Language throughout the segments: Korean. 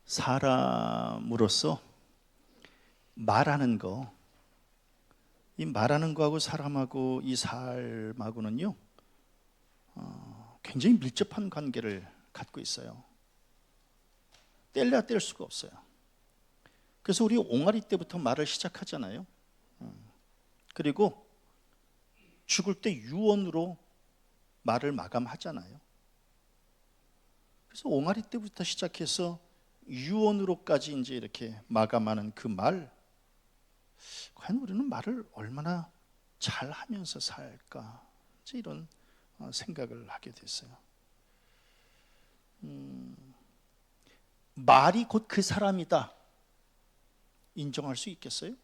사람으로서 말하는 거, 이 말하는 거하고 사람하고 이 삶하고는요, 굉장히 밀접한 관계를 갖고 있어요. 뗄래야 뗄 수가 없어요. 그래서 우리 옹알이 때부터 말을 시작하잖아요. 그리고 죽을 때 유언으로 말을 마감하잖아요. 그래서 옹알이 때부터 시작해서 유언으로까지 이제 이렇게 마감하는 그 말, 과연 우리는 말을 얼마나 잘 하면서 살까? 이제 이런 생각을 하게 됐어요. 말이 곧 그 사람이다 인정할 수 있겠어요?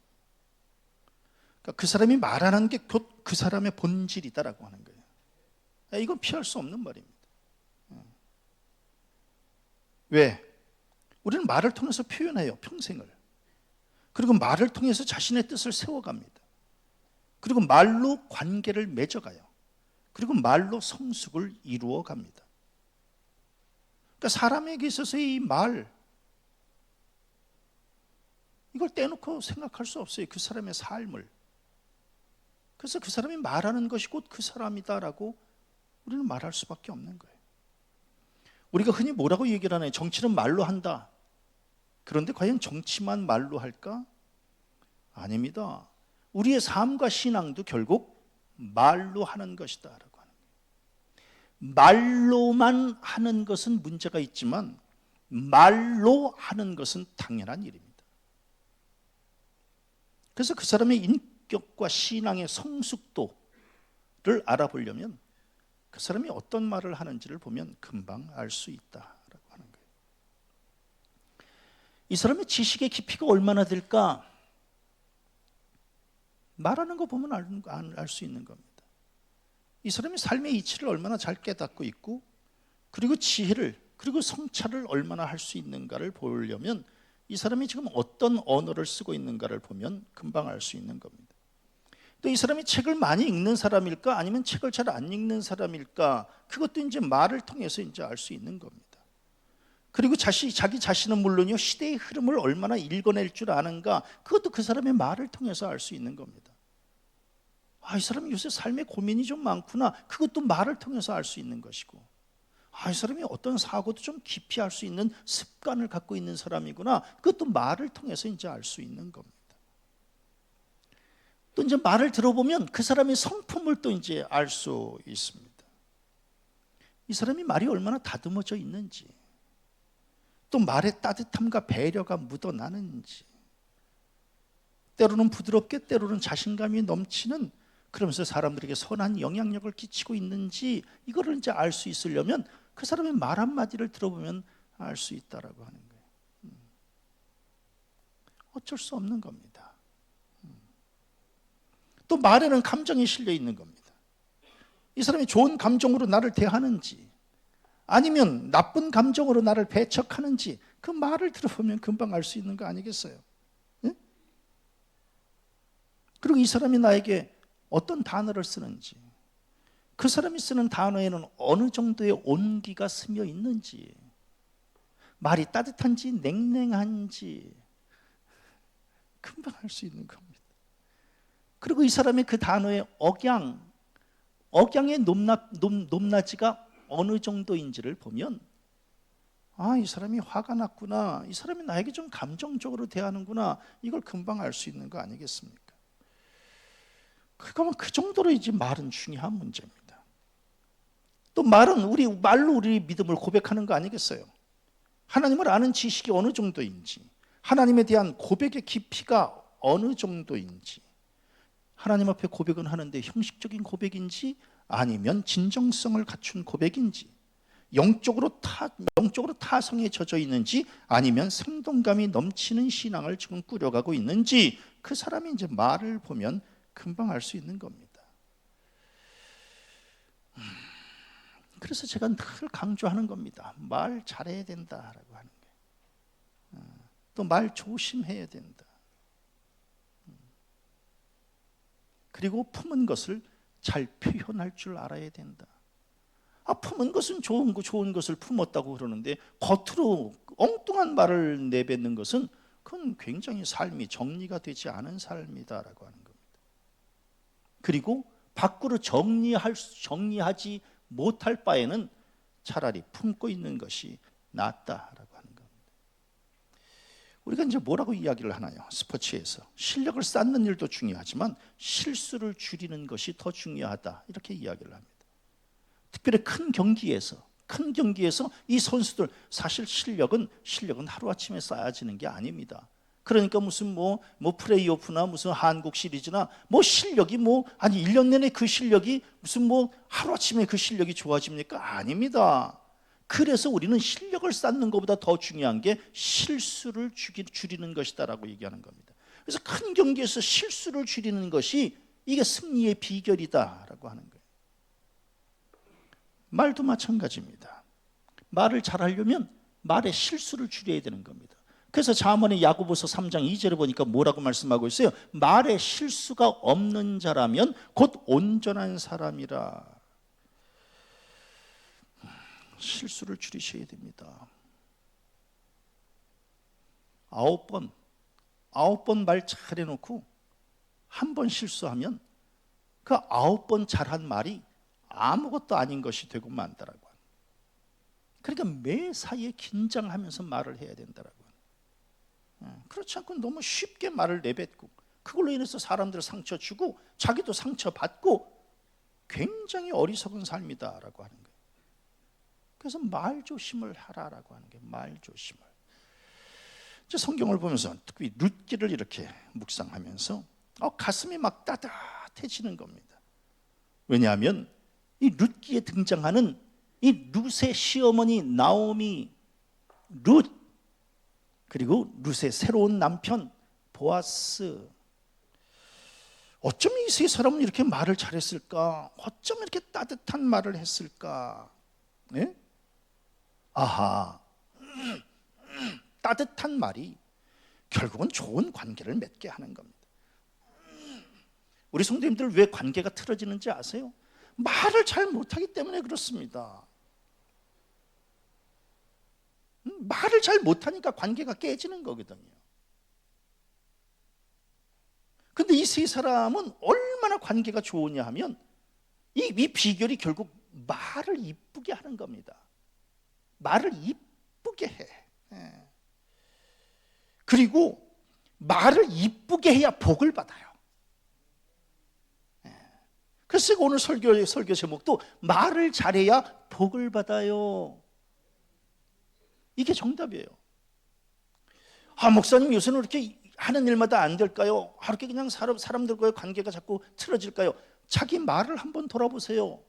그러니까 그 사람이 말하는 게 곧 그 사람의 본질이다라고 하는 거예요. 이건 피할 수 없는 말입니다. 왜? 우리는 말을 통해서 표현해요, 평생을. 그리고 말을 통해서 자신의 뜻을 세워갑니다. 그리고 말로 관계를 맺어가요. 그리고 말로 성숙을 이루어갑니다. 그러니까 사람에게 있어서 이 말, 이걸 떼놓고 생각할 수 없어요. 그 사람의 삶을. 그래서 그 사람이 말하는 것이 곧 그 사람이다라고 우리는 말할 수밖에 없는 거예요. 우리가 흔히 뭐라고 얘기를 하나요? 정치는 말로 한다. 그런데 과연 정치만 말로 할까? 아닙니다. 우리의 삶과 신앙도 결국 말로 하는 것이다 라고 하는 거예요. 말로만 하는 것은 문제가 있지만 말로 하는 것은 당연한 일입니다. 그래서 그 사람의 인격과 신앙의 성숙도를 알아보려면 그 사람이 어떤 말을 하는지를 보면 금방 알 수 있다라고 하는 거예요. 이 사람의 지식의 깊이가 얼마나 될까? 말하는 거 보면 알 수 있는 겁니다. 이 사람이 삶의 이치를 얼마나 잘 깨닫고 있고, 그리고 지혜를, 그리고 성찰을 얼마나 할 수 있는가를 보려면 이 사람이 지금 어떤 언어를 쓰고 있는가를 보면 금방 알 수 있는 겁니다. 또 이 사람이 책을 많이 읽는 사람일까? 아니면 책을 잘 안 읽는 사람일까? 그것도 이제 말을 통해서 이제 알 수 있는 겁니다. 그리고 자기 자신은 물론요, 시대의 흐름을 얼마나 읽어낼 줄 아는가? 그것도 그 사람의 말을 통해서 알 수 있는 겁니다. 이 사람이 요새 삶에 고민이 좀 많구나. 그것도 말을 통해서 알 수 있는 것이고, 이 사람이 어떤 사고도 좀 깊이 알 수 있는 습관을 갖고 있는 사람이구나. 그것도 말을 통해서 이제 알 수 있는 겁니다. 또 이제 말을 들어보면 그 사람의 성품을 또 이제 알 수 있습니다. 이 사람이 말이 얼마나 다듬어져 있는지, 또 말의 따뜻함과 배려가 묻어나는지, 때로는 부드럽게, 때로는 자신감이 넘치는, 그러면서 사람들에게 선한 영향력을 끼치고 있는지, 이거를 이제 알 수 있으려면 그 사람의 말 한마디를 들어보면 알 수 있다라고 하는 거예요. 어쩔 수 없는 겁니다. 또 말에는 감정이 실려 있는 겁니다. 이 사람이 좋은 감정으로 나를 대하는지 아니면 나쁜 감정으로 나를 배척하는지 그 말을 들어보면 금방 알 수 있는 거 아니겠어요? 네? 그리고 이 사람이 나에게 어떤 단어를 쓰는지, 그 사람이 쓰는 단어에는 어느 정도의 온기가 스며 있는지, 말이 따뜻한지 냉랭한지 금방 알 수 있는 겁니다. 그리고 이 사람의 그 단어의 억양의 높낮이가 어느 정도인지를 보면 이 사람이 화가 났구나, 이 사람이 나에게 좀 감정적으로 대하는구나, 이걸 금방 알 수 있는 거 아니겠습니까? 그러면 그 정도로 이제 말은 중요한 문제입니다. 또 말은 말로 우리 믿음을 고백하는 거 아니겠어요? 하나님을 아는 지식이 어느 정도인지, 하나님에 대한 고백의 깊이가 어느 정도인지, 하나님 앞에 고백은 하는데 형식적인 고백인지 아니면 진정성을 갖춘 고백인지, 영적으로 타성에 젖어 있는지 아니면 생동감이 넘치는 신앙을 지금 꾸려가고 있는지, 그 사람이 이제 말을 보면 금방 알 수 있는 겁니다. 그래서 제가 늘 강조하는 겁니다. 말 잘해야 된다라고 하는 거예요. 또 말 조심해야 된다. 그리고 품은 것을 잘 표현할 줄 알아야 된다. 품은 것은 좋은 것을 품었다고 그러는데 겉으로 엉뚱한 말을 내뱉는 것은 그건 굉장히 삶이 정리가 되지 않은 삶이다라고 하는 겁니다. 그리고 밖으로 정리하지 못할 바에는 차라리 품고 있는 것이 낫다라고 하는 겁니다. 우리가 이제 뭐라고 이야기를 하나요? 스포츠에서 실력을 쌓는 일도 중요하지만 실수를 줄이는 것이 더 중요하다, 이렇게 이야기를 합니다. 특별히 큰 경기에서 이 선수들 사실 실력은 하루아침에 쌓여지는 게 아닙니다. 그러니까 무슨 플레이오프나 무슨 한국 시리즈나 실력이 1년 내내 그 실력이 무슨 하루아침에 그 실력이 좋아집니까? 아닙니다. 그래서 우리는 실력을 쌓는 것보다 더 중요한 게 실수를 줄이는 것이다라고 얘기하는 겁니다. 그래서 큰 경기에서 실수를 줄이는 것이 이게 승리의 비결이다라고 하는 거예요. 말도 마찬가지입니다. 말을 잘하려면 말의 실수를 줄여야 되는 겁니다. 그래서 잠언의 야고보서 3장 2절에 보니까 뭐라고 말씀하고 있어요? 말에 실수가 없는 자라면 곧 온전한 사람이라. 실수를 줄이셔야 됩니다. 9번 말 잘해놓고 한 번 실수하면 그 9번 잘한 말이 아무것도 아닌 것이 되고 만다라고. 그러니까 매사에 긴장하면서 말을 해야 된다라고. 그렇지 않고 너무 쉽게 말을 내뱉고 그걸로 인해서 사람들 상처 주고 자기도 상처 받고 굉장히 어리석은 삶이다라고 하는 거예요. 그래서 말 조심을 하라라고 하는 게, 말 조심을. 성경을 보면서 특히 룻기를 이렇게 묵상하면서 가슴이 막 따뜻해지는 겁니다. 왜냐하면 이 룻기에 등장하는 이 룻의 시어머니 나오미, 룻, 그리고 룻의 새로운 남편 보아스. 어쩜 이 세 사람은 이렇게 말을 잘했을까? 어쩜 이렇게 따뜻한 말을 했을까? 네? 아하, 따뜻한 말이 결국은 좋은 관계를 맺게 하는 겁니다. 우리 성도님들 왜 관계가 틀어지는지 아세요? 말을 잘 못하기 때문에 그렇습니다. 말을 잘 못하니까 관계가 깨지는 거거든요. 근데 이 세 사람은 얼마나 관계가 좋으냐 하면 이 비결이 결국 말을 이쁘게 하는 겁니다. 말을 이쁘게 해. 그리고 말을 이쁘게 해야 복을 받아요. 그래서 오늘 설교 제목도 말을 잘해야 복을 받아요. 이게 정답이에요. 목사님 요새는 이렇게 하는 일마다 안 될까요? 이렇게 그냥 사람들과의 관계가 자꾸 틀어질까요? 자기 말을 한번 돌아보세요.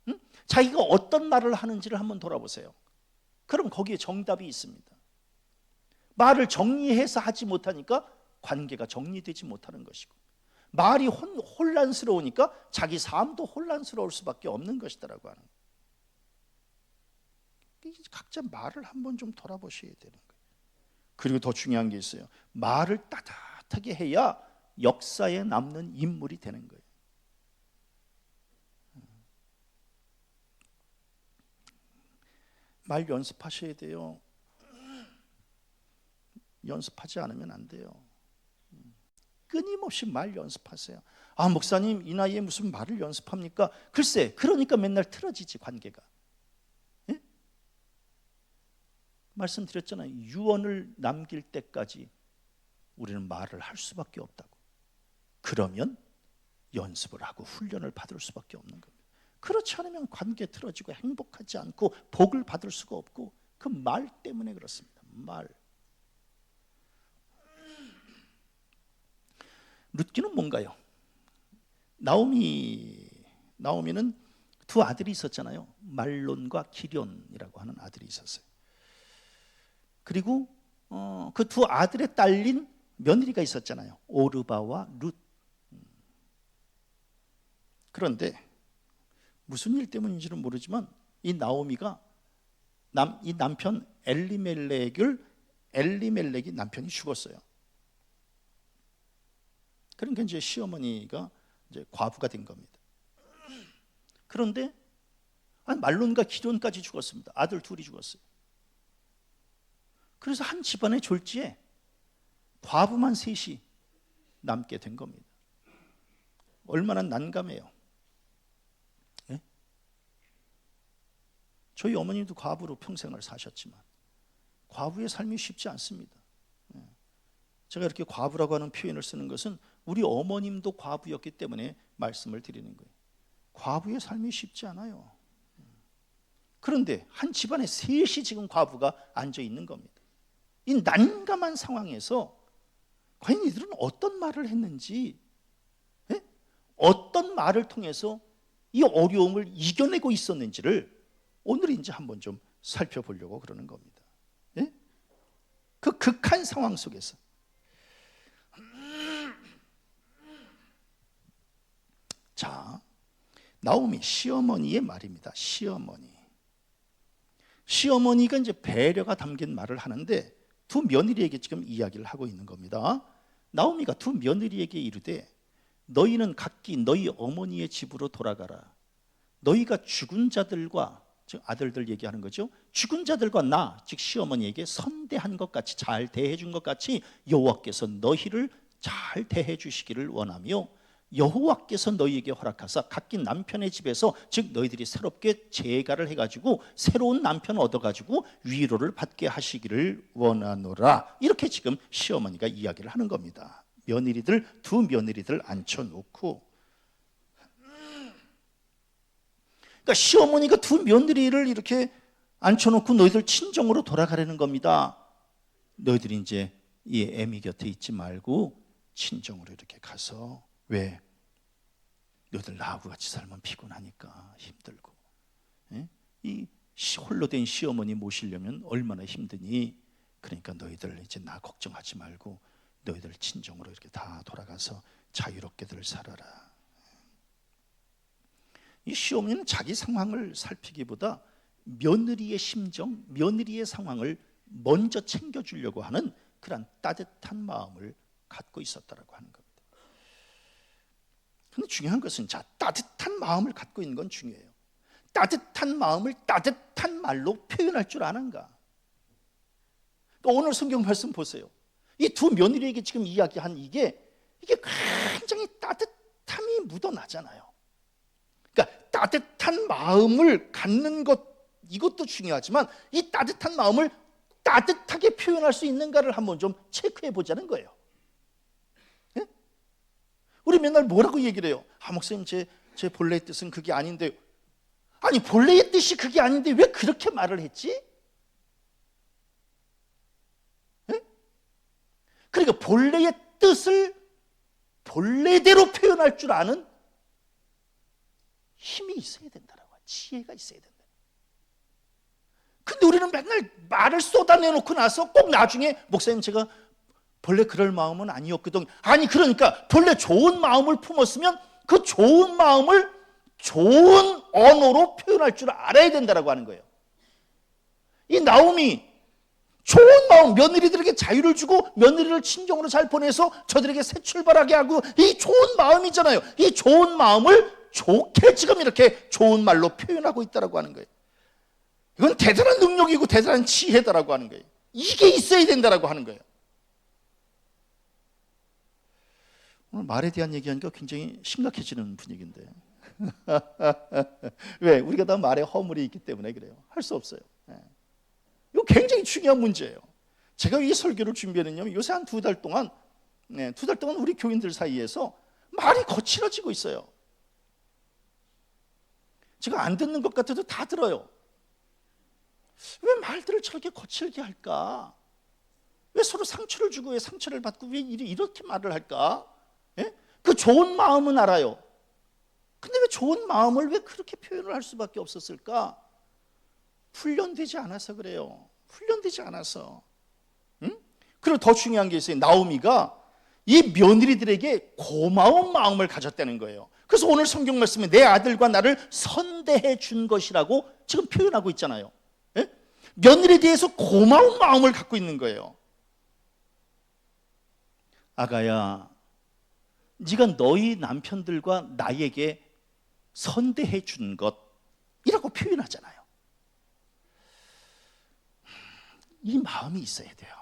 응? 자기가 어떤 말을 하는지를 한번 돌아보세요. 그럼 거기에 정답이 있습니다. 말을 정리해서 하지 못하니까 관계가 정리되지 못하는 것이고, 말이 혼란스러우니까 자기 삶도 혼란스러울 수밖에 없는 것이다라고 하는 거예요. 각자 말을 한번 좀 돌아보셔야 되는 거예요. 그리고 더 중요한 게 있어요. 말을 따뜻하게 해야 역사에 남는 인물이 되는 거예요. 말 연습하셔야 돼요. 연습하지 않으면 안 돼요. 끊임없이 말 연습하세요. 목사님 이 나이에 무슨 말을 연습합니까? 글쎄, 그러니까 맨날 틀어지지 관계가. 예? 말씀드렸잖아요. 유언을 남길 때까지 우리는 말을 할 수밖에 없다고. 그러면 연습을 하고 훈련을 받을 수밖에 없는 겁니다. 그렇지 않으면 관계 틀어지고 행복하지 않고 복을 받을 수가 없고, 그 말 때문에 그렇습니다. 말. 룻기는 뭔가요? 나오미는 두 아들이 있었잖아요. 말론과 기련이라고 하는 아들이 있었어요. 그리고 그 두 아들의 딸린 며느리가 있었잖아요. 오르바와 룻. 그런데 무슨 일 때문인지는 모르지만 이 나오미가 이 남편 엘리멜렉이 남편이 죽었어요. 그러니까 이제 시어머니가 이제 과부가 된 겁니다. 그런데 말론과 기럨까지 죽었습니다. 아들 둘이 죽었어요. 그래서 한 집안의 졸지에 과부만 셋이 남게 된 겁니다. 얼마나 난감해요. 예? 저희 어머님도 과부로 평생을 사셨지만 과부의 삶이 쉽지 않습니다. 예. 제가 이렇게 과부라고 하는 표현을 쓰는 것은 우리 어머님도 과부였기 때문에 말씀을 드리는 거예요. 과부의 삶이 쉽지 않아요. 그런데 한 집안에 셋이 지금 과부가 앉아 있는 겁니다. 이 난감한 상황에서 과연 이들은 어떤 말을 했는지, 예? 어떤 말을 통해서 이 어려움을 이겨내고 있었는지를 오늘 이제 한번 좀 살펴보려고 그러는 겁니다. 예? 그 극한 상황 속에서 자, 나오미 시어머니의 말입니다. 시어머니가 이제 배려가 담긴 말을 하는데 두 며느리에게 지금 이야기를 하고 있는 겁니다. 나오미가 두 며느리에게 이르되 너희는 각기 너희 어머니의 집으로 돌아가라. 너희가 죽은 자들과, 즉 아들들 얘기하는 거죠. 죽은 자들과 나, 즉 시어머니에게 선대한 것 같이, 잘 대해 준 것 같이 여호와께서 너희를 잘 대해 주시기를 원하며 여호와께서 너희에게 허락하사 각기 남편의 집에서, 즉 너희들이 새롭게 재가를 해가지고 새로운 남편을 얻어가지고 위로를 받게 하시기를 원하노라. 이렇게 지금 시어머니가 이야기를 하는 겁니다. 두 며느리들 앉혀놓고, 그러니까 시어머니가 두 며느리를 이렇게 앉혀놓고 너희들 친정으로 돌아가려는 겁니다. 너희들이 이제 이 애미 곁에 있지 말고 친정으로 이렇게 가서, 왜? 너희들 나하고 같이 살면 피곤하니까, 힘들고, 예? 이 홀로 된 시어머니 모시려면 얼마나 힘드니? 그러니까 너희들 이제 나 걱정하지 말고 너희들 친정으로 이렇게 다 돌아가서 자유롭게들 살아라. 이 시어머니는 자기 상황을 살피기보다 며느리의 심정, 며느리의 상황을 먼저 챙겨주려고 하는 그런 따뜻한 마음을 갖고 있었다라고 하는 겁니다. 그런데 중요한 것은, 자, 따뜻한 마음을 갖고 있는 건 중요해요. 따뜻한 마음을 따뜻한 말로 표현할 줄 아는가? 그러니까 오늘 성경 말씀 보세요. 이 두 며느리에게 지금 이야기한 이게 굉장히 따뜻함이 묻어나잖아요. 그러니까 따뜻한 마음을 갖는 것, 이것도 중요하지만 이 따뜻한 마음을 따뜻하게 표현할 수 있는가를 한번 좀 체크해 보자는 거예요. 예? 우리 맨날 뭐라고 얘기를 해요? 목사님, 제 본래의 뜻은 그게 아닌데. 아니, 본래의 뜻이 그게 아닌데 왜 그렇게 말을 했지? 예? 그러니까 본래의 뜻을 본래대로 표현할 줄 아는 힘이 있어야 된다라고, 지혜가 있어야 된다. 근데 우리는 맨날 말을 쏟아내놓고 나서 꼭 나중에, 목사님 제가 본래 그럴 마음은 아니었거든. 아니, 그러니까 본래 좋은 마음을 품었으면 그 좋은 마음을 좋은 언어로 표현할 줄 알아야 된다라고 하는 거예요. 이 나오미 좋은 마음, 며느리들에게 자유를 주고 며느리를 친정으로 잘 보내서 저들에게 새 출발하게 하고, 이 좋은 마음이잖아요. 이 좋은 마음을 좋게 지금 이렇게 좋은 말로 표현하고 있다라고 하는 거예요. 이건 대단한 능력이고 대단한 지혜다라고 하는 거예요. 이게 있어야 된다라고 하는 거예요. 오늘 말에 대한 얘기하니까 굉장히 심각해지는 분위기인데 왜? 우리가 다 말에 허물이 있기 때문에 그래요. 할 수 없어요. 이거 굉장히 중요한 문제예요. 제가 이 설교를 준비하는요, 요새 한 2달 동안, 2달 동안 우리 교인들 사이에서 말이 거칠어지고 있어요. 제가 안 듣는 것 같아도 다 들어요. 왜 말들을 저렇게 거칠게 할까? 왜 서로 상처를 주고 왜 상처를 받고 왜 이렇게 말을 할까? 예? 그 좋은 마음은 알아요. 근데 왜 좋은 마음을 왜 그렇게 표현을 할 수밖에 없었을까? 훈련되지 않아서 그래요. 훈련되지 않아서. 응? 그리고 더 중요한 게 있어요. 나오미가 이 며느리들에게 고마운 마음을 가졌다는 거예요. 그래서 오늘 성경 말씀에 내 아들과 나를 선대해 준 것이라고 지금 표현하고 있잖아요. 예? 며느리에 대해서 고마운 마음을 갖고 있는 거예요. 아가야, 네가 너희 남편들과 나에게 선대해 준 것, 이라고 표현하잖아요. 이 마음이 있어야 돼요.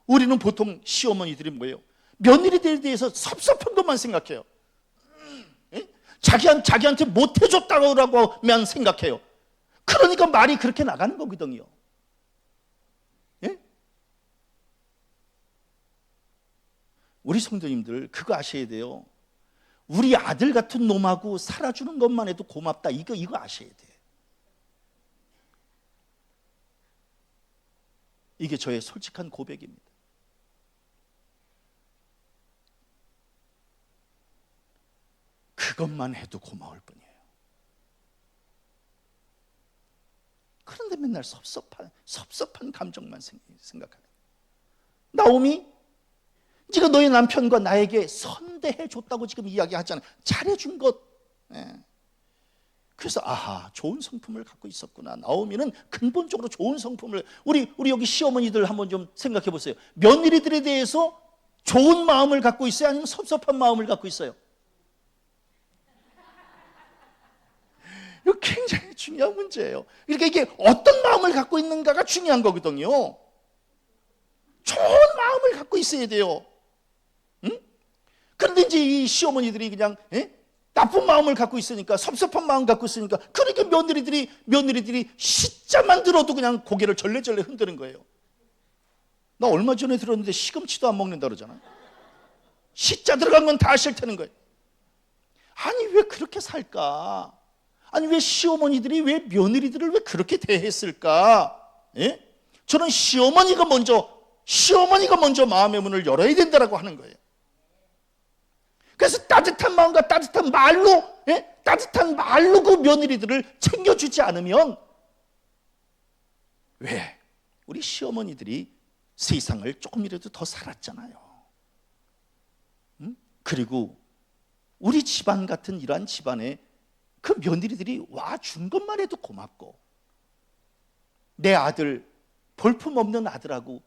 우리는 보통 시어머니들이 뭐예요? 며느리들에 대해서 섭섭한 것만 생각해요. 자기한테 못해줬다고만 생각해요. 그러니까 말이 그렇게 나가는 거거든요. 예? 우리 성도님들 그거 아셔야 돼요. 우리 아들 같은 놈하고 살아주는 것만 해도 고맙다. 이거 아셔야 돼요. 이게 저의 솔직한 고백입니다. 그것만 해도 고마울 뿐이에요. 그런데 맨날 섭섭한 감정만 생각하는. 나오미, 네가 너의 남편과 나에게 선대해 줬다고 지금 이야기하잖아요. 잘해준 것. 그래서 아하, 좋은 성품을 갖고 있었구나. 나오미는 근본적으로 좋은 성품을. 우리 여기 시어머니들 한번 좀 생각해 보세요. 며느리들에 대해서 좋은 마음을 갖고 있어요? 아니면 섭섭한 마음을 갖고 있어요? 이거 굉장히 중요한 문제예요. 그러니까 이게 어떤 마음을 갖고 있는가가 중요한 거거든요. 좋은 마음을 갖고 있어야 돼요. 응? 그런데 이제 이 시어머니들이 그냥 나쁜 마음을 갖고 있으니까, 섭섭한 마음 갖고 있으니까, 그러니까 며느리들이 시자만 들어도 그냥 고개를 절레절레 흔드는 거예요. 나 얼마 전에 들었는데 시금치도 안 먹는다 그러잖아. 시자 들어간 건 다 싫다는 거예요. 아니 왜 그렇게 살까? 아니 왜 시어머니들이 왜 며느리들을 왜 그렇게 대했을까? 저는 시어머니가 먼저 마음의 문을 열어야 된다라고 하는 거예요. 그래서 따뜻한 마음과 따뜻한 말로 그 며느리들을 챙겨주지 않으면, 왜? 우리 시어머니들이 세상을 조금이라도 더 살았잖아요. 그리고 우리 집안 같은 이러한 집안에 그 며느리들이 와준 것만 해도 고맙고, 내 아들, 볼품없는 아들하고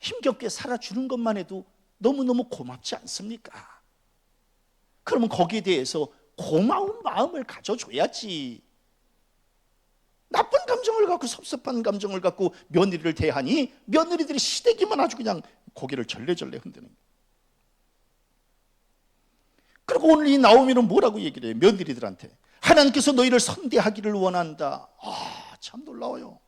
힘겹게 살아주는 것만 해도 너무너무 고맙지 않습니까? 그러면 거기에 대해서 고마운 마음을 가져줘야지. 나쁜 감정을 갖고, 섭섭한 감정을 갖고 며느리를 대하니 며느리들이 시댁이면 아주 그냥 고개를 절레절레 흔드는 거예요. 그리고 오늘 이 나오미는 뭐라고 얘기를 해요? 며느리들한테 하나님께서 너희를 선대하기를 원한다. 참 놀라워요.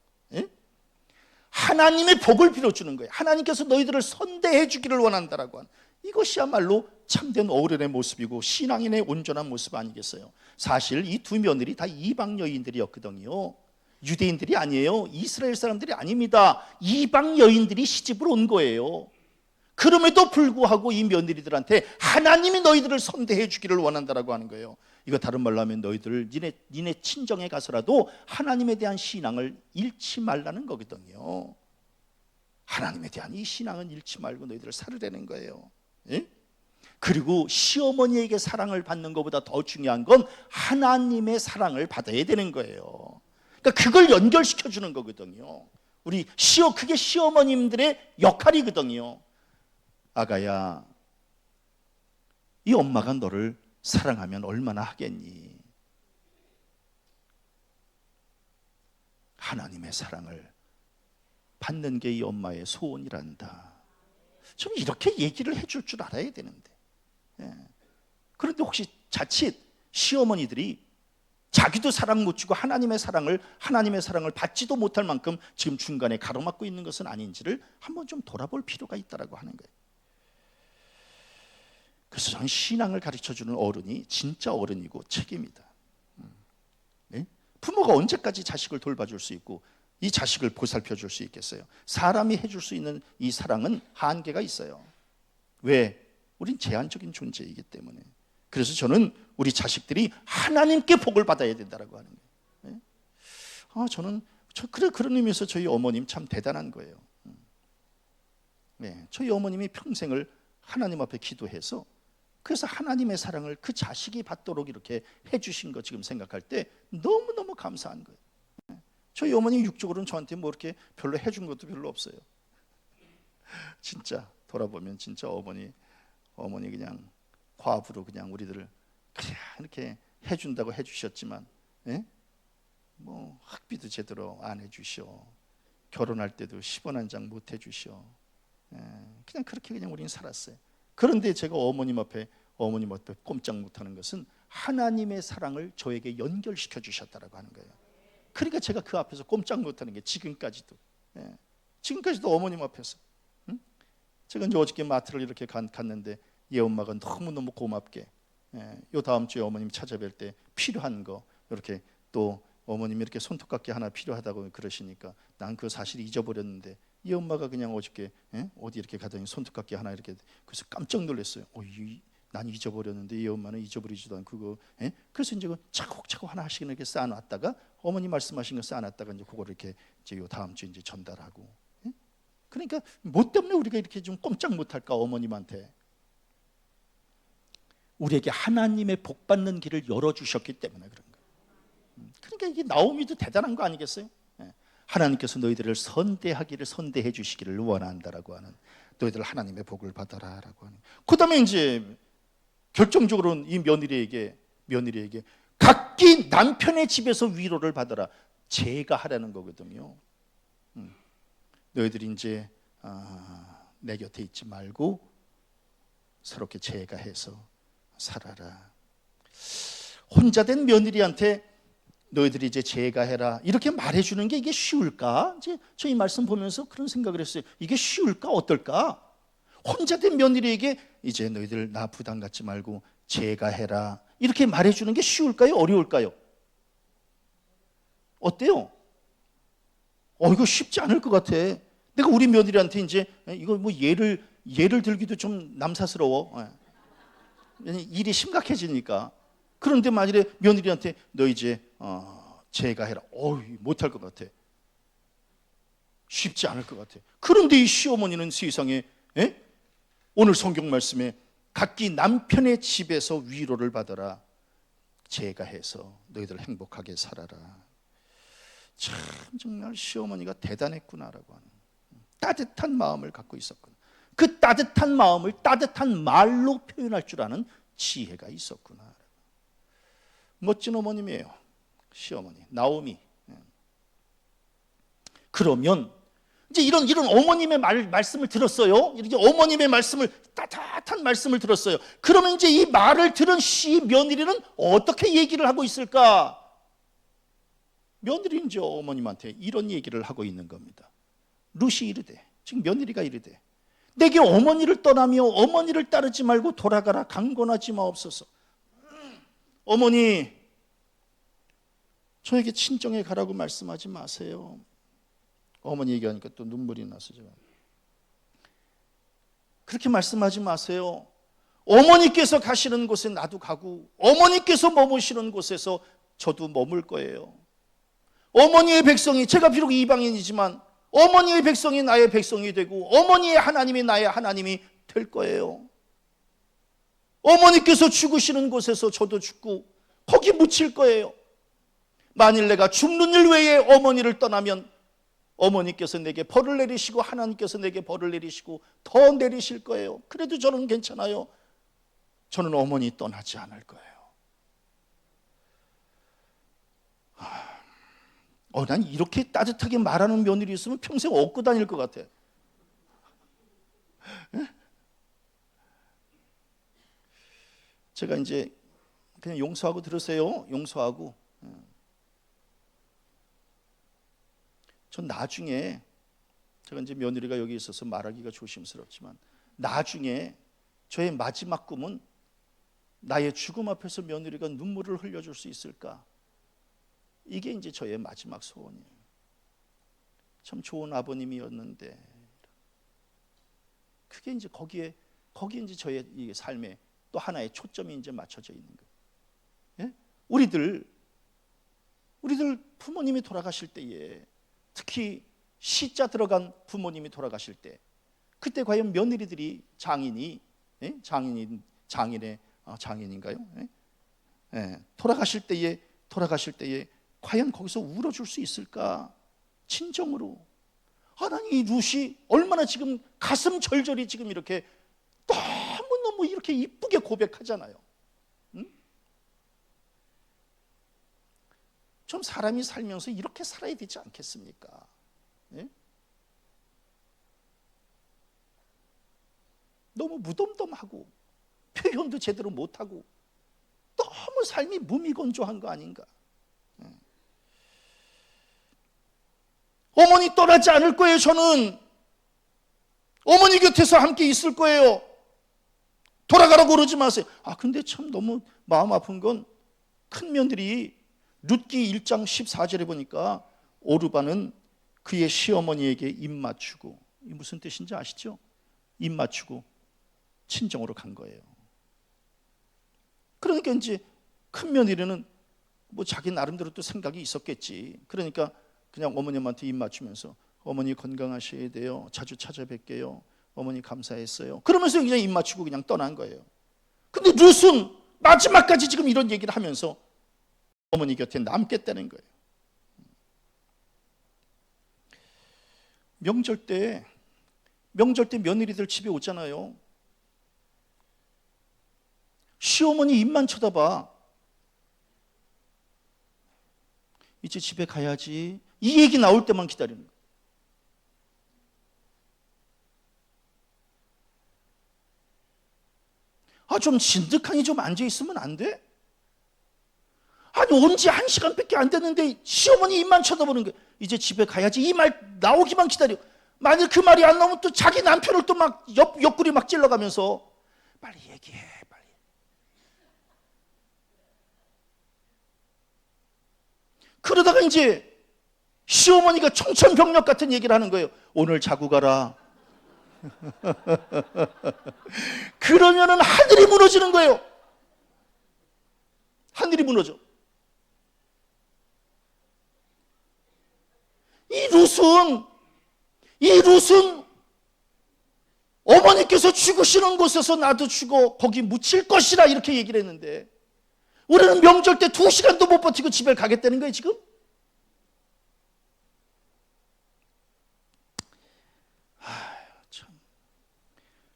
하나님의 복을 빌어주는 거예요. 하나님께서 너희들을 선대해 주기를 원한다라고 하는, 이것이야말로 참된 어른의 모습이고 신앙인의 온전한 모습 아니겠어요? 사실 이 두 며느리 다 이방 여인들이었거든요. 유대인들이 아니에요. 이스라엘 사람들이 아닙니다. 이방 여인들이 시집을 온 거예요. 그럼에도 불구하고 이 며느리들한테 하나님이 너희들을 선대해 주기를 원한다라고 하는 거예요. 이거 다른 말로 하면 너희들 니네 친정에 가서라도 하나님에 대한 신앙을 잃지 말라는 거거든요. 하나님에 대한 이 신앙은 잃지 말고 너희들을 살으라는 거예요. 그리고 시어머니에게 사랑을 받는 것보다 더 중요한 건 하나님의 사랑을 받아야 되는 거예요. 그러니까 그걸 연결시켜 주는 거거든요. 그게 시어머님들의 역할이거든요. 아가야, 이 엄마가 너를 사랑하면 얼마나 하겠니? 하나님의 사랑을 받는 게 이 엄마의 소원이란다. 좀 이렇게 얘기를 해줄 줄 알아야 되는데. 그런데 혹시 자칫 시어머니들이 자기도 사랑 못 주고 하나님의 사랑을 받지도 못할 만큼 지금 중간에 가로막고 있는 것은 아닌지를 한번 좀 돌아볼 필요가 있다라고 하는 거예요. 그래서 저는 신앙을 가르쳐주는 어른이 진짜 어른이고 책임이다. 부모가 언제까지 자식을 돌봐줄 수 있고 이 자식을 보살펴줄 수 있겠어요? 사람이 해줄 수 있는 이 사랑은 한계가 있어요. 왜? 우린 제한적인 존재이기 때문에. 그래서 저는 우리 자식들이 하나님께 복을 받아야 된다고 하는 거예요. 그런 의미에서 저희 어머님 참 대단한 거예요. 저희 어머님이 평생을 하나님 앞에 기도해서, 그래서 하나님의 사랑을 그 자식이 받도록 이렇게 해주신 거 지금 생각할 때 너무너무 감사한 거예요. 저희 어머니 육적으로는 저한테 뭐 이렇게 별로 해준 것도 별로 없어요. 진짜 돌아보면 진짜 어머니 그냥 과부로 그냥 우리들을 그냥 이렇게 해준다고 해주셨지만, 뭐 학비도 제대로 안 해주셔. 결혼할 때도 10원 한 장 못 해주셔. 그냥 그렇게 그냥 우리는 살았어요. 그런데 제가 어머님 앞에 꼼짝 못하는 것은 하나님의 사랑을 저에게 연결시켜 주셨다라고 하는 거예요. 그러니까 제가 그 앞에서 꼼짝 못하는 게 지금까지도, 지금까지도 어머님 앞에서. 제가 이제 어저께 마트를 이렇게 갔는데 얘 엄마가 너무너무 고맙게, 요 다음 주에 어머님 찾아뵐 때 필요한 거 이렇게, 또 어머님이 이렇게 손톱깎이 하나 필요하다고 그러시니까 난 그 사실 잊어버렸는데 이 엄마가 그냥 어저께 어디 이렇게 가더니 손톱깎이 하나 이렇게, 그래서 깜짝 놀랐어요. 난 잊어버렸는데 이 엄마는 잊어버리지도 않고 그거. 그래서 이제 차곡차곡 하나씩 이렇게 쌓아놨다가 어머니 말씀하신 거 쌓아놨다가 이제 그거를 이렇게 이제 요 다음 주에 이제 전달하고. 그러니까 뭐 때문에 우리가 이렇게 좀 꼼짝 못할까? 어머님한테 우리에게 하나님의 복 받는 길을 열어주셨기 때문에 그런 거예요. 그러니까 이게 나오미도 대단한 거 아니겠어요? 하나님께서 너희들을 선대해 주시기를 원한다라고 하는, 너희들 하나님의 복을 받아라라고 하는. 그 다음에 이제 결정적으로는 이 며느리에게 각기 남편의 집에서 위로를 받아라, 제가 하라는 거거든요. 너희들이 이제 내 곁에 있지 말고 새롭게 제가 해서 살아라. 혼자 된 며느리한테 너희들이 이제 제가 해라 이렇게 말해주는 게 이게 쉬울까? 이제 저 이 말씀 보면서 그런 생각을 했어요. 이게 쉬울까? 어떨까? 혼자 된 며느리에게 이제 너희들 나 부담 갖지 말고 제가 해라 이렇게 말해주는 게 쉬울까요? 어려울까요? 어때요? 이거 쉽지 않을 것 같아. 내가 우리 며느리한테 이제 이거 뭐 예를 들기도 좀 남사스러워. 일이 심각해지니까. 그런데 만일에 며느리한테 너 이제 제가 해라, 못할 것 같아. 쉽지 않을 것 같아. 그런데 이 시어머니는 세상에, 오늘 성경 말씀에 각기 남편의 집에서 위로를 받아라, 제가 해서 너희들 행복하게 살아라. 참 정말 시어머니가 대단했구나라고 하는, 따뜻한 마음을 갖고 있었구나. 그 따뜻한 마음을 따뜻한 말로 표현할 줄 아는 지혜가 있었구나. 멋진 어머님이에요, 시어머니 나오미. 그러면 이제 이런 어머님의 말씀을 들었어요. 이렇게 어머님의 말씀을, 따뜻한 말씀을 들었어요. 그러면 이제 이 말을 들은 며느리는 어떻게 얘기를 하고 있을까? 며느리는 이제 어머님한테 이런 얘기를 하고 있는 겁니다. 룻이 이르되, 지금 며느리가 이르되, 내게 어머니를 떠나며 어머니를 따르지 말고 돌아가라. 강권하지 마옵소서. 어머니, 저에게 친정에 가라고 말씀하지 마세요. 어머니 얘기하니까 또 눈물이 나서 제가, 그렇게 말씀하지 마세요. 어머니께서 가시는 곳에 나도 가고 어머니께서 머무시는 곳에서 저도 머물 거예요. 어머니의 백성이, 제가 비록 이방인이지만 어머니의 백성이 나의 백성이 되고 어머니의 하나님이 나의 하나님이 될 거예요. 어머니께서 죽으시는 곳에서 저도 죽고 거기 묻힐 거예요. 만일 내가 죽는 일 외에 어머니를 떠나면 어머니께서 내게 벌을 내리시고 하나님께서 내게 벌을 내리시고 더 내리실 거예요. 그래도 저는 괜찮아요. 저는 어머니 떠나지 않을 거예요. 난 이렇게 따뜻하게 말하는 며느리 있으면 평생 업고 다닐 것 같아. 제가 이제 그냥 용서하고 들으세요. 용서하고. 전 나중에, 제가 이제 며느리가 여기 있어서 말하기가 조심스럽지만, 나중에 저의 마지막 꿈은 나의 죽음 앞에서 며느리가 눈물을 흘려줄 수 있을까? 이게 이제 저의 마지막 소원이에요. 참 좋은 아버님이었는데, 그게 이제 거기에 이제 저의 이 삶에 또 하나의 초점이 이제 맞춰져 있는 거예요. 예? 우리들 부모님이 돌아가실 때에, 특히 시자 들어간 부모님이 돌아가실 때, 그때 과연 며느리들이 장인인가요? 돌아가실 때에 과연 거기서 울어줄 수 있을까? 진정으로. 나는 이 룻이 얼마나 지금 가슴 절절히 지금 이렇게 너무너무 이렇게 이쁘게 고백하잖아요. 좀 사람이 살면서 이렇게 살아야 되지 않겠습니까? 예? 너무 무덤덤하고 표현도 제대로 못하고 너무 삶이 무미건조한 거 아닌가? 어머니 떠나지 않을 거예요. 저는 어머니 곁에서 함께 있을 거예요. 돌아가라고 그러지 마세요. 근데 참 너무 마음 아픈 건 큰 며느리 룻기 1장 14절에 보니까 오르바는 그의 시어머니에게 입 맞추고, 이 무슨 뜻인지 아시죠? 입 맞추고 친정으로 간 거예요. 그러니까 이제 큰 며느리는 뭐 자기 나름대로 또 생각이 있었겠지. 그러니까 그냥 어머님한테 입 맞추면서 어머니 건강하셔야 돼요. 자주 찾아뵐게요. 어머니 감사했어요. 그러면서 그냥 입 맞추고 그냥 떠난 거예요. 근데 룻은 마지막까지 지금 이런 얘기를 하면서 어머니 곁에 남겠다는 거예요. 명절 때 며느리들 집에 오잖아요. 시어머니 입만 쳐다봐. 이제 집에 가야지. 이 얘기 나올 때만 기다리는 거예요. 좀 진득하니 좀 앉아있으면 안 돼? 아니 언제 1시간밖에 안 됐는데 시어머니 입만 쳐다보는 거예요. 이제 집에 가야지. 이 말 나오기만 기다려. 만일 그 말이 안 나오면 또 자기 남편을 또 막 옆구리 막 찔러가면서 빨리 얘기해. 빨리. 그러다가 이제 시어머니가 청천벽력 같은 얘기를 하는 거예요. 오늘 자고 가라. 그러면은 하늘이 무너지는 거예요. 하늘이 무너져. 이 룻은 어머니께서 죽으시는 곳에서 나도 죽어 거기 묻힐 것이라 이렇게 얘기를 했는데 우리는 명절 때 2시간도 못 버티고 집에 가겠다는 거예요 지금? 참.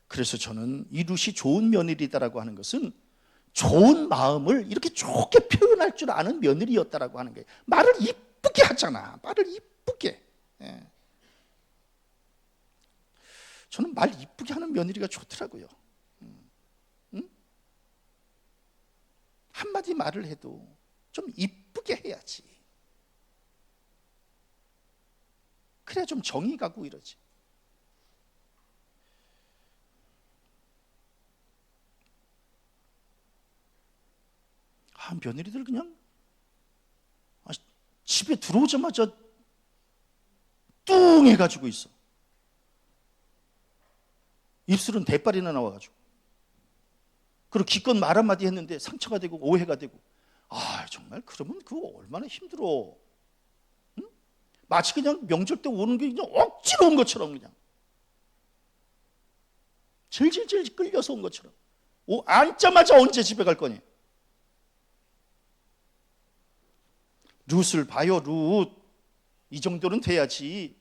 그래서 저는 이 룻이 좋은 며느리다라고 하는 것은 좋은 마음을 이렇게 좋게 표현할 줄 아는 며느리였다라고 하는 거예요. 말을 이쁘게 하잖아. 말을 이쁘게. 예. 저는 말 이쁘게 하는 며느리가 좋더라고요. 응? 한마디 말을 해도 좀 이쁘게 해야지. 그래야 좀 정이 가고 이러지. 며느리들 그냥 집에 들어오자마자 뚱 해가지고 있어. 입술은 대빨이나 나와가지고. 그리고 기껏 말 한마디 했는데 상처가 되고 오해가 되고. 정말 그러면 그거 얼마나 힘들어. 응? 마치 그냥 명절 때 오는 게 그냥 억지로 온 것처럼 그냥. 질질질 끌려서 온 것처럼. 앉자마자 언제 집에 갈 거니? 룻을 봐요. 룻. 이 정도는 돼야지.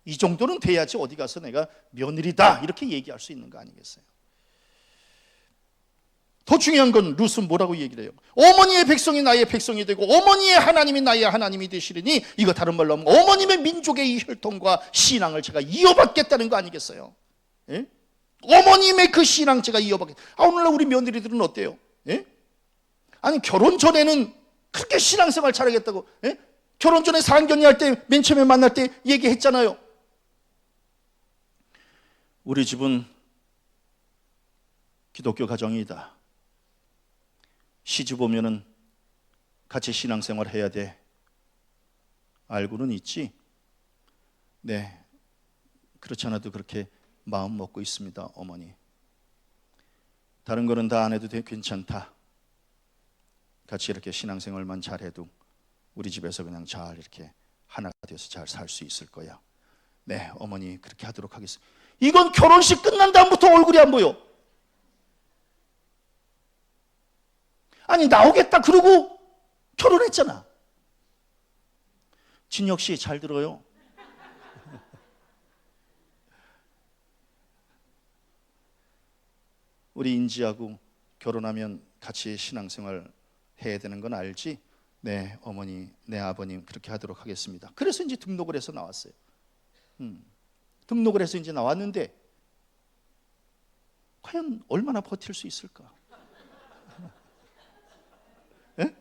이 정도는 돼야지 어디 가서 내가 며느리다 이렇게 얘기할 수 있는 거 아니겠어요? 더 중요한 건 룻은 뭐라고 얘기를 해요? 어머니의 백성이 나의 백성이 되고 어머니의 하나님이 나의 하나님이 되시리니, 이거 다른 말로 하면 어머님의 민족의 이 혈통과 신앙을 제가 이어받겠다는 거 아니겠어요? 예? 어머님의 그 신앙 제가 이어받겠다. 오늘날 우리 며느리들은 어때요? 예? 아니 결혼 전에는 그렇게 신앙생활 잘하겠다고, 예? 결혼 전에 상견례할 때 맨 처음에 만날 때 얘기했잖아요. 우리 집은 기독교 가정이다. 시집 오면은 같이 신앙생활 해야 돼. 알고는 있지? 네, 그렇지 않아도 그렇게 마음 먹고 있습니다, 어머니. 다른 거는 다 안 해도 돼, 괜찮다. 같이 이렇게 신앙생활만 잘해도 우리 집에서 그냥 잘 이렇게 하나가 돼서 잘 살 수 있을 거야. 네, 어머니 그렇게 하도록 하겠습니다. 이건 결혼식 끝난 다음부터 얼굴이 안 보여. 아니 나오겠다 그러고 결혼했잖아. 진혁 씨 잘 들어요. 우리 인지하고 결혼하면 같이 신앙생활 해야 되는 건 알지? 네, 어머니, 네, 아버님 그렇게 하도록 하겠습니다. 그래서 이제 등록을 해서 나왔어요. 등록을 해서 이제 나왔는데 과연 얼마나 버틸 수 있을까? 예?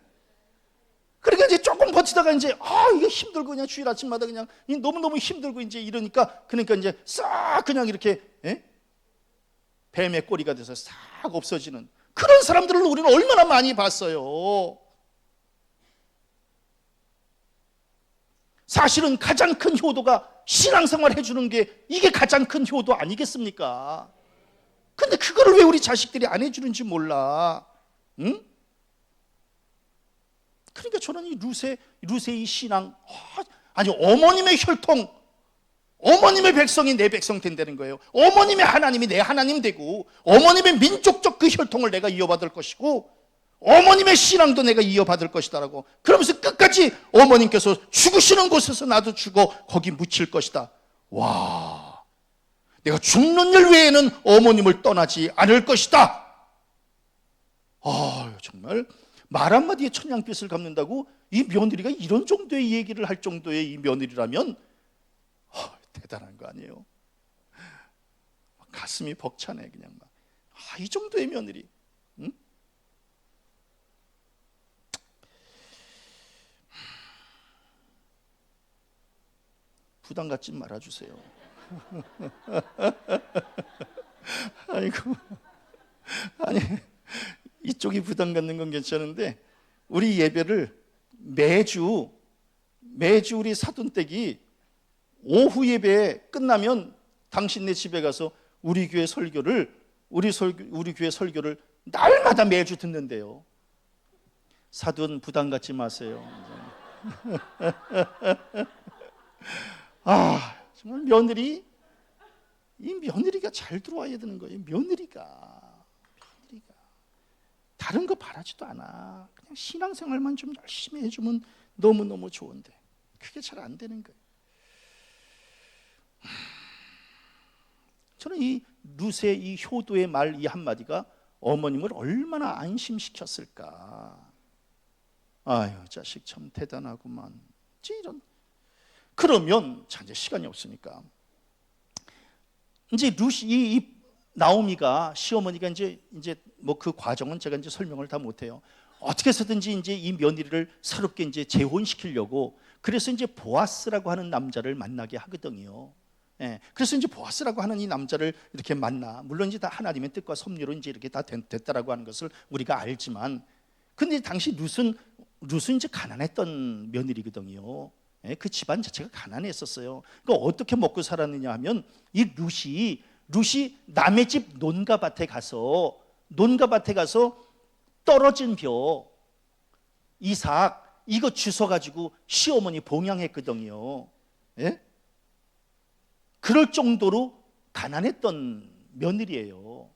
그러니까 이제 조금 버티다가 이제 이게 힘들고 그냥 주일 아침마다 그냥 너무너무 힘들고 이제 이러니까 그러니까 이제 싹 그냥 이렇게 뱀의 꼬리가 돼서 싹 없어지는 그런 사람들을 우리는 얼마나 많이 봤어요. 사실은 가장 큰 효도가 신앙생활 해주는 게 이게 가장 큰 효도 아니겠습니까? 근데 그거를 왜 우리 자식들이 안 해주는지 몰라. 응? 그러니까 저는 이 루세의 신앙, 아니 어머님의 혈통, 어머님의 백성이 내 백성 된다는 거예요. 어머님의 하나님이 내 하나님 되고 어머님의 민족적 그 혈통을 내가 이어받을 것이고 어머님의 신앙도 내가 이어받을 것이다라고. 그러면서 끝까지 어머님께서 죽으시는 곳에서 나도 죽어 거기 묻힐 것이다. 와, 내가 죽는 일 외에는 어머님을 떠나지 않을 것이다. 정말 말 한마디에 천냥빚을 갚는다고 이 며느리가 이런 정도의 얘기를 할 정도의 이 며느리라면 대단한 거 아니에요? 가슴이 벅차네 그냥 막. 이 정도의 며느리. 응? 부담 갖지 말아주세요. 아이고, 아니 이쪽이 부담 갖는 건 괜찮은데 우리 예배를 매주 우리 사돈댁이 오후 예배 끝나면 당신네 집에 가서 우리 교회 설교를 날마다 매주 듣는데요. 사돈 부담 갖지 마세요. 정말 이 며느리가 잘 들어와야 되는 거예요. 며느리가 다른 거 바라지도 않아. 그냥 신앙생활만 좀 열심히 해주면 너무너무 좋은데 그게 잘 안 되는 거예요. 저는 이 루세 이 효도의 말 이 한마디가 어머님을 얼마나 안심시켰을까. 아유, 자식 참 대단하구만. 이런. 그러면 이제 시간이 없으니까 이제 이 나오미가 시어머니가 이제 뭐 그 과정은 제가 이제 설명을 다 못해요. 어떻게 해서든지 이제 이 며느리를 새롭게 이제 재혼시키려고 그래서 이제 보아스라고 하는 남자를 만나게 하거든요. 그래서 이제 보아스라고 하는 이 남자를 이렇게 만나. 물론 이제 다 하나님의 뜻과 섭리로 이제 이렇게 다 됐다라고 하는 것을 우리가 알지만, 근데 당시 룻은 이제 가난했던 며느리거든요. 그 집안 자체가 가난했었어요. 그러니까 어떻게 먹고 살았느냐 하면 이 룻이 남의 집 논가밭에 가서 떨어진 벼 이삭 이거 주워가지고 시어머니 봉양했거든요. 그럴 정도로 가난했던 며느리예요.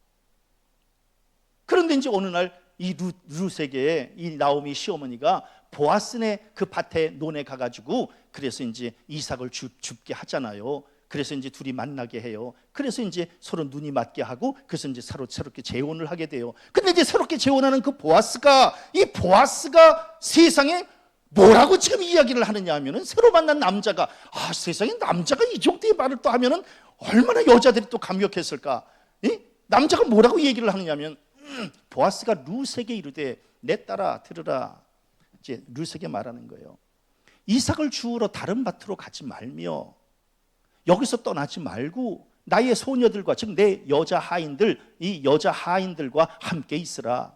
그런데 이제 어느 날 이 룻에게 이 나오미 시어머니가 보아스네 그 밭에 논에 가가지고 그래서 이제 이삭을 줍게 하잖아요. 그래서 이제 둘이 만나게 해요. 그래서 이제 서로 눈이 맞게 하고 그래서 이제 새롭게 재혼을 하게 돼요. 근데 이제 새롭게 재혼하는 그 보아스가 세상에 뭐라고 지금 이야기를 하느냐 하면은 새로 만난 남자가 세상에 남자가 이 정도의 말을 또 하면은 얼마나 여자들이 또 감격했을까. 남자가 뭐라고 얘기를 하느냐면 보아스가 룻에게 이르되 내 딸아 들으라. 이제 룻에게 말하는 거예요. 이삭을 주우러 다른 밭으로 가지 말며 여기서 떠나지 말고 나의 소녀들과 즉 내 여자 하인들과 함께 있으라.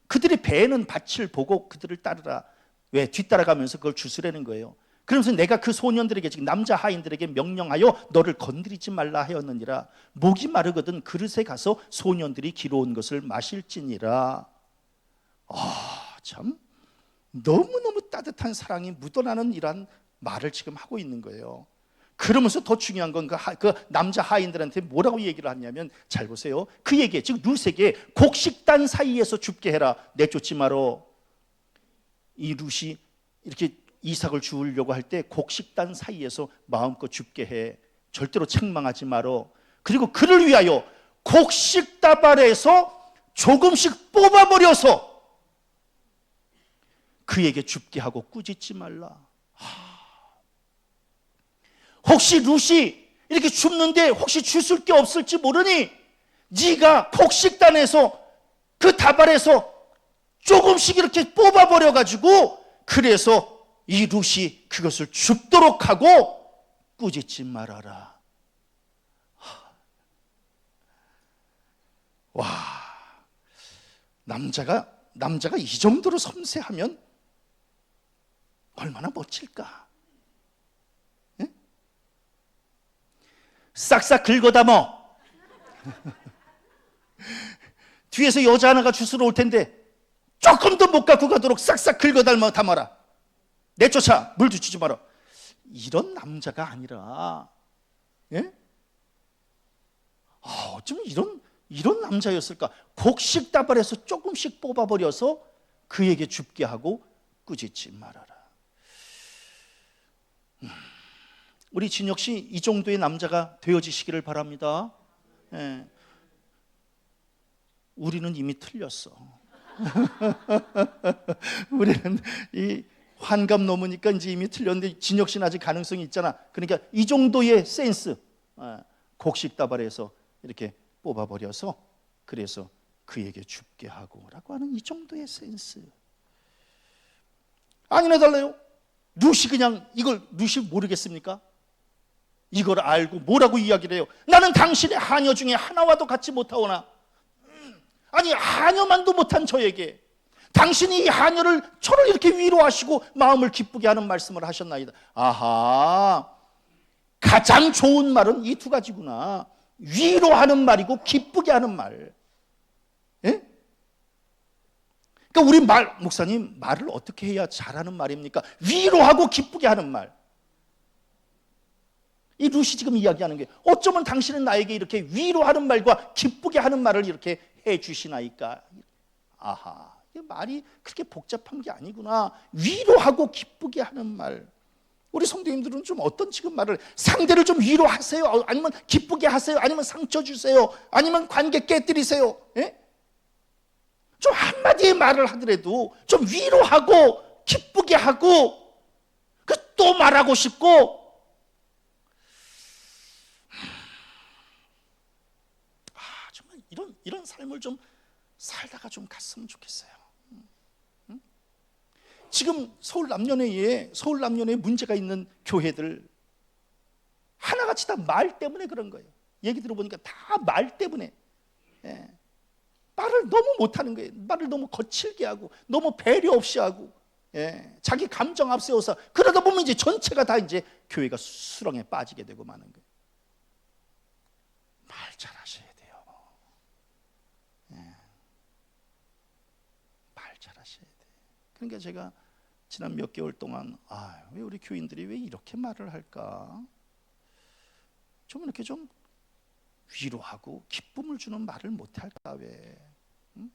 그들이 베는 밭을 보고 그들을 따르라. 왜? 뒤따라가면서 그걸 주스라는 거예요. 그러면서 내가 그 소년들에게 즉 남자 하인들에게 명령하여 너를 건드리지 말라 하였느니라. 목이 마르거든 그릇에 가서 소년들이 기러온 것을 마실지니라. 참 너무너무 따뜻한 사랑이 묻어나는 이런 말을 지금 하고 있는 거예요. 그러면서 더 중요한 건 그 남자 하인들한테 뭐라고 얘기를 하냐면 잘 보세요. 그 얘기 즉 룻에게 곡식단 사이에서 줍게 해라. 내쫓지 마라. 이 룻이 이렇게 이삭을 주우려고 할 때 곡식단 사이에서 마음껏 줍게 해. 절대로 책망하지 마라. 그리고 그를 위하여 곡식다발에서 조금씩 뽑아버려서 그에게 줍게 하고 꾸짖지 말라. 혹시 룻이 이렇게 줍는데 혹시 주술 게 없을지 모르니 네가 곡식단에서 그 다발에서 조금씩 이렇게 뽑아버려가지고 그래서 이 룻이 그것을 줍도록 하고 꾸짖지 말아라. 와, 남자가 이 정도로 섬세하면 얼마나 멋질까? 예? 싹싹 긁어담어. 뒤에서 여자 하나가 주스러 올 텐데 조금도 못 갖고 가도록 싹싹 담아라. 내쫓아. 물도 주지 마라. 이런 남자가 아니라, 예? 어쩌면 이런 남자였을까? 곡식 다발에서 조금씩 뽑아버려서 그에게 줍게 하고 꾸짖지 말아라. 우리 진혁 씨 이 정도의 남자가 되어지시기를 바랍니다. 예. 우리는 이미 틀렸어. 우리는 이 환갑 넘으니까 이제 이미 틀렸는데 진혁 씨는 아직 가능성이 있잖아. 그러니까 이 정도의 센스, 곡식 다발에서 이렇게 뽑아버려서 그래서 그에게 줍게 하고라고 하는 이 정도의 센스. 아니나 달라요. 룻이 모르겠습니까? 이걸 알고 뭐라고 이야기를 해요? 나는 당신의 하녀 중에 하나와도 같이 못하오나, 아니 하녀만도 못한 저에게 당신이 이 하녀를 저를 이렇게 위로하시고 마음을 기쁘게 하는 말씀을 하셨나이다. 아하, 가장 좋은 말은 이 두 가지구나. 위로하는 말이고 기쁘게 하는 말. 예? 그러니까 우리 목사님 말을 어떻게 해야 잘하는 말입니까? 위로하고 기쁘게 하는 말. 이 룻이 지금 이야기하는 게 어쩌면 당신은 나에게 이렇게 위로하는 말과 기쁘게 하는 말을 이렇게 해 주시나이까. 아하, 이 말이 그렇게 복잡한 게 아니구나. 위로하고 기쁘게 하는 말. 우리 성도님들은 좀 어떤 지금 말을, 상대를 좀 위로하세요, 아니면 기쁘게 하세요, 아니면 상처 주세요, 아니면 관계 깨뜨리세요. 예? 좀 한마디의 말을 하더라도 좀 위로하고 기쁘게 하고 또 말하고 싶고, 정말 이런 삶을 좀 살다가 좀 갔으면 좋겠어요. 지금 서울 남녀회에 문제가 있는 교회들 하나같이 다 말 때문에 그런 거예요. 얘기 들어보니까 다 말 때문에. 예. 말을 너무 못하는 거예요. 말을 너무 거칠게 하고 너무 배려 없이 하고, 예. 자기 감정 앞세워서 그러다 보면 이제 전체가 다 이제 교회가 수렁에 빠지게 되고 마는 거예요. 말 잘하셔야 돼요. 예. 말 잘하셔야 돼요. 그러니까 제가 지난 몇 개월 동안 왜 우리 교인들이 왜 이렇게 말을 할까? 좀 이렇게 좀 위로하고 기쁨을 주는 말을 못할까 왜? 응?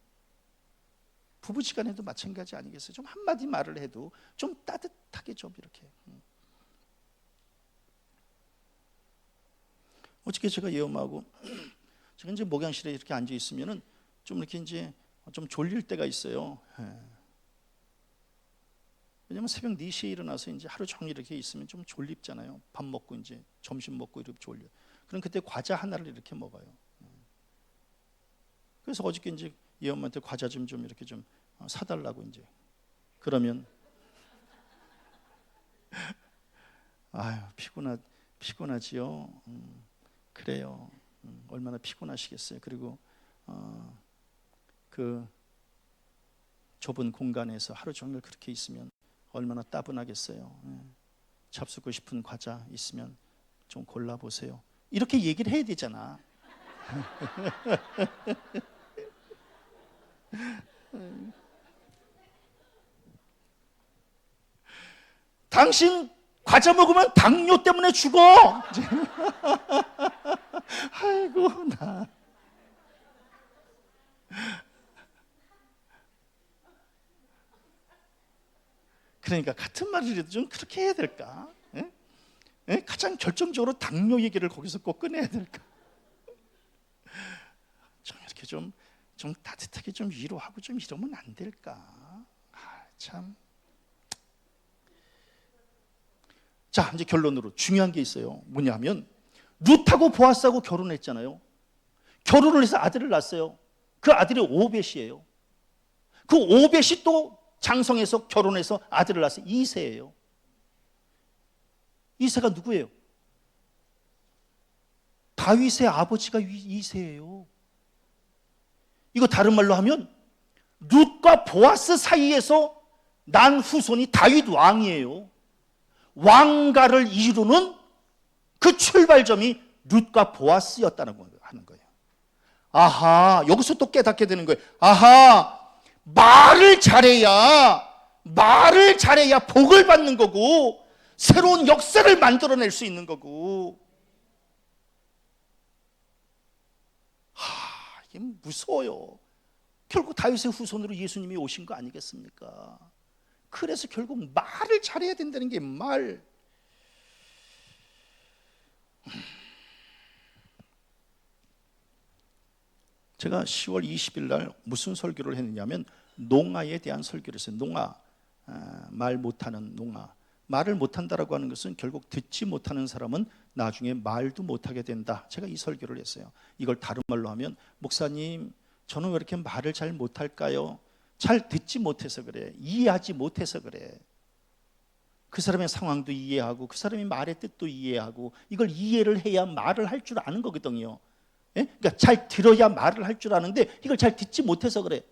부부지간에도 마찬가지 아니겠어요? 좀 한마디 말을 해도 좀 따뜻하게 좀 이렇게. 어저께 제가 예엄하고 제가 이제 목양실에 이렇게 앉아 있으면은 좀 이렇게 이제 좀 졸릴 때가 있어요. 왜냐면 새벽 4시에 일어나서 이제 하루 종일 이렇게 있으면 좀 졸립잖아요. 밥 먹고 이제 점심 먹고 이렇게 졸려. 그럼 그때 과자 하나를 이렇게 먹어요. 그래서 어저께 이제 이 엄마한테 과자 좀 이렇게 좀 사달라고 이제. 그러면 피곤하지요. 그래요. 얼마나 피곤하시겠어요. 그리고 그 좁은 공간에서 하루 종일 그렇게 있으면 얼마나 따분하겠어요. 잡수고 싶은 과자 있으면 좀 골라보세요. 이렇게 얘기를 해야 되잖아. 당신 과자 먹으면 당뇨 때문에 죽어. 아이고 나. 그러니까 같은 말이라도 좀 그렇게 해야 될까? 예? 예? 가장 결정적으로 당뇨 얘기를 거기서 꼭 꺼내야 될까? 좀 이렇게 좀 따뜻하게 좀 위로하고 좀 이러면 안 될까? 참. 자, 이제 결론으로 중요한 게 있어요. 뭐냐면 룻하고 보아스하고 결혼했잖아요. 결혼을 해서 아들을 낳았어요. 그 아들이 오벳이에요. 그 오벳이 또 장성해서 결혼해서 아들을 낳았어요. 이새예요. 이새가 누구예요? 다윗의 아버지가 이새예요. 이거 다른 말로 하면 룻과 보아스 사이에서 난 후손이 다윗 왕이에요. 왕가를 이루는 그 출발점이 룻과 보아스였다는 거 하는 거예요. 아하, 여기서 또 깨닫게 되는 거예요. 아하, 말을 잘해야 복을 받는 거고 새로운 역사를 만들어낼 수 있는 거고. 이게 무서워요. 결국 다윗의 후손으로 예수님이 오신 거 아니겠습니까? 그래서 결국 말을 잘해야 된다는 게 말. 제가 10월 20일 날 무슨 설교를 했느냐면 농아에 대한 설교를 했어요. 농아, 말 못하는 농아. 말을 못한다라고 하는 것은 결국 듣지 못하는 사람은 나중에 말도 못하게 된다. 제가 이 설교를 했어요. 이걸 다른 말로 하면, 목사님, 저는 왜 이렇게 말을 잘 못할까요? 잘 듣지 못해서 그래. 이해하지 못해서 그래. 그 사람의 상황도 이해하고 그 사람이 말의 뜻도 이해하고 이걸 이해를 해야 말을 할 줄 아는 거거든요. 예? 그러니까 잘 들어야 말을 할 줄 아는데 이걸 잘 듣지 못해서 그래.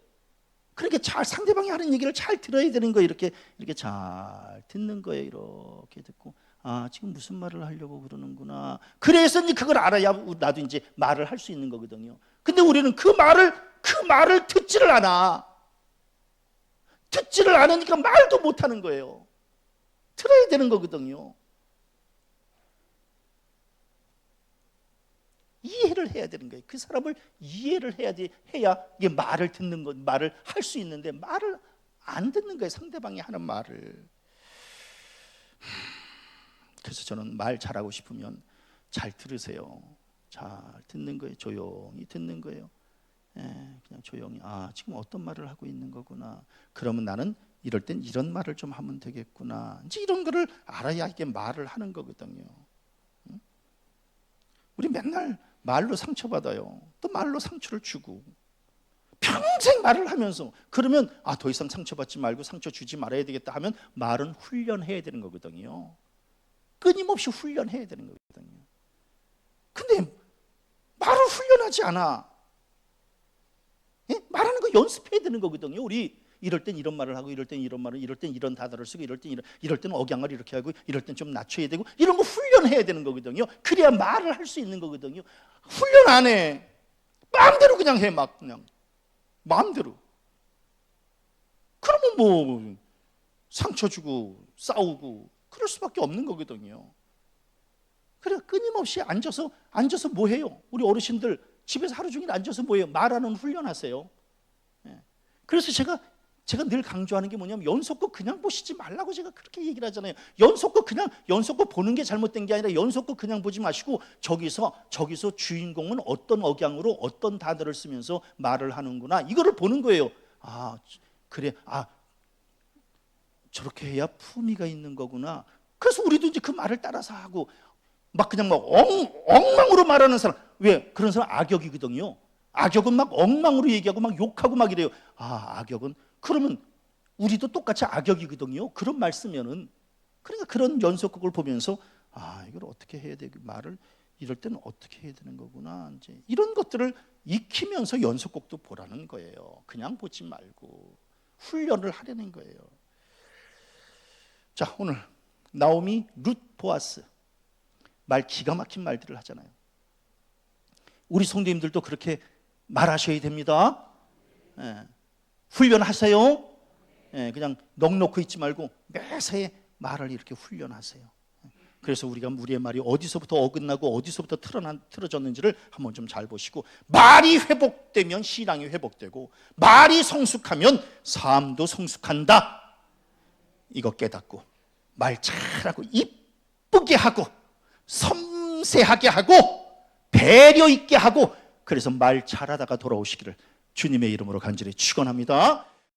그러니까 잘 상대방이 하는 얘기를 잘 들어야 되는 거예요. 이렇게 잘 듣는 거예요. 이렇게 듣고, 아, 지금 무슨 말을 하려고 그러는구나. 그래서 이제 그걸 알아야 나도 이제 말을 할 수 있는 거거든요. 근데 우리는 그 말을 듣지를 않아. 듣지를 않으니까 말도 못 하는 거예요. 들어야 되는 거거든요. 이해를 해야 되는 거예요. 그 사람을 이해를 해야 이게 말을 듣는 것, 말을 할 수 있는데 말을 안 듣는 거예요. 상대방이 하는 말을. 그래서 저는 말 잘하고 싶으면 잘 들으세요. 잘 듣는 거예요. 조용히 듣는 거예요. 그냥 조용히, 아, 지금 어떤 말을 하고 있는 거구나. 그러면 나는 이럴 땐 이런 말을 좀 하면 되겠구나. 이제 이런 거를 알아야 이게 말을 하는 거거든요. 우리 맨날 말로 상처받아요. 또 말로 상처를 주고 평생 말을 하면서, 그러면 더 이상 상처받지 말고 상처 주지 말아야 되겠다 하면 말은 훈련해야 되는 거거든요. 끊임없이 훈련해야 되는 거거든요. 근데 말을 훈련하지 않아. 말하는 거 연습해야 되는 거거든요. 우리 이럴 땐 이런 말을 하고, 이럴 땐 이런 말을, 이럴 땐 이런 단어를 쓰고, 이럴 땐 억양을 이렇게 하고, 이럴 땐 좀 낮춰야 되고, 이런 거 훈련해야 되는 거거든요. 그래야 말을 할 수 있는 거거든요. 훈련 안 해. 마음대로 그냥 해. 막 그냥 마음대로. 그러면 뭐 상처 주고 싸우고 그럴 수밖에 없는 거거든요. 그래, 끊임없이 앉아서 뭐 해요? 우리 어르신들 집에서 하루 종일 앉아서 뭐 해요? 말하는 훈련하세요. 그래서 제가 늘 강조하는 게 뭐냐면, 연속극 그냥 보시지 말라고 제가 그렇게 얘기를 하잖아요. 연속극 보는 게 잘못된 게 아니라 연속극 그냥 보지 마시고 저기서 주인공은 어떤 억양으로 어떤 단어를 쓰면서 말을 하는구나, 이거를 보는 거예요. 그래, 저렇게 해야 품위가 있는 거구나. 그래서 우리도 이제 그 말을 따라서 하고, 막 그냥 막 엉망으로 말하는 사람, 왜? 그런 사람 악역이거든요. 악역은 막 엉망으로 얘기하고 막 욕하고 막 이래요. 악역은, 그러면 우리도 똑같이 악역이거든요. 그런 말 쓰면은. 그러니까 그런 연속극을 보면서 이걸 어떻게 해야 되고, 말을 이럴 때는 어떻게 해야 되는 거구나, 이제 이런 것들을 익히면서 연속극도 보라는 거예요. 그냥 보지 말고 훈련을 하려는 거예요. 자, 오늘 나오미, 룻, 보아스, 말 기가 막힌 말들을 하잖아요. 우리 성도님들도 그렇게 말하셔야 됩니다. 훈련하세요. 그냥 넋놓고 있지 말고 매사에 말을 이렇게 훈련하세요. 그래서 우리의 말이 어디서부터 어긋나고 어디서부터 틀어졌는지를 한번 좀 잘 보시고, 말이 회복되면 신앙이 회복되고, 말이 성숙하면 삶도 성숙한다. 이거 깨닫고 말 잘하고 이쁘게 하고 섬세하게 하고 배려 있게 하고, 그래서 말 잘하다가 돌아오시기를 주님의 이름으로 간절히 축원합니다.